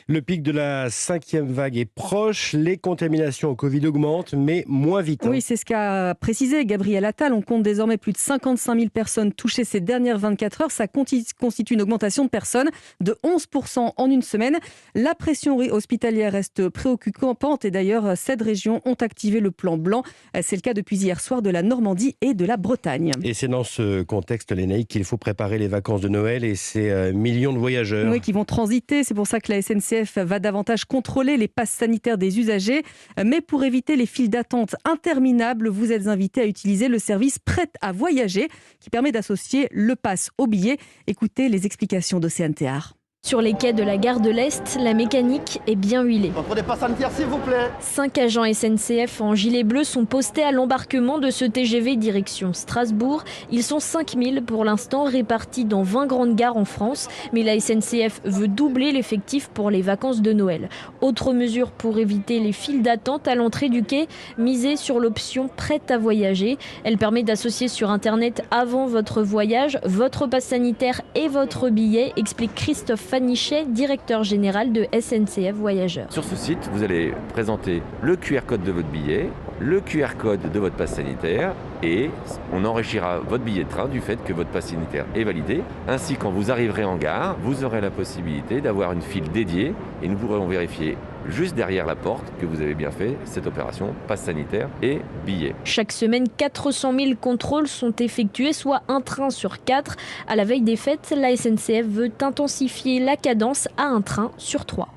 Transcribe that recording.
Le pic de la 5e vague est proche. Les contaminations au Covid augmentent, mais moins vite. Oui, c'est ce qu'a précisé Gabriel Attal. On compte désormais plus de 55 000 personnes touchées ces dernières 24 heures. Ça constitue une augmentation de personnes de 11% en une semaine. La pression hospitalière reste préoccupante et d'ailleurs, 7 régions ont activé le plan blanc. C'est le cas depuis hier soir de la Normandie et de la Bretagne. Et c'est dans ce contexte, Lénaïque, qu'il faut préparer les vacances de Noël et ces millions de voyageurs. Oui, qui vont transiter. C'est pour ça que la SNCF va davantage contrôler les passes sanitaires des usagers. Mais pour éviter les files d'attente interminables, vous êtes invité à utiliser le service Prêt à voyager qui permet d'associer le pass au billet. Écoutez les explications d'Océane Théard. Sur les quais de la gare de l'Est, la mécanique est bien huilée. Contrôle des passes sanitaires, s'il vous plaît. 5 agents SNCF en gilet bleu sont postés à l'embarquement de ce TGV direction Strasbourg. Ils sont 5000 pour l'instant, répartis dans 20 grandes gares en France. Mais la SNCF veut doubler l'effectif pour les vacances de Noël. Autre mesure pour éviter les files d'attente à l'entrée du quai, miser sur l'option Prêt à voyager. Elle permet d'associer sur Internet avant votre voyage, votre passe sanitaire et votre billet, explique Christophe Fanichet, directeur général de SNCF Voyageurs. Sur ce site, vous allez présenter le QR code de votre billet, le QR code de votre passe sanitaire et on enrichira votre billet de train du fait que votre passe sanitaire est validé. Ainsi, quand vous arriverez en gare, vous aurez la possibilité d'avoir une file dédiée et nous pourrons vérifier juste derrière la porte que vous avez bien fait cette opération passe sanitaire et billet. Chaque semaine, 400 000 contrôles sont effectués, soit un train sur 4. À la veille des fêtes, la SNCF veut intensifier la cadence à un train sur 3.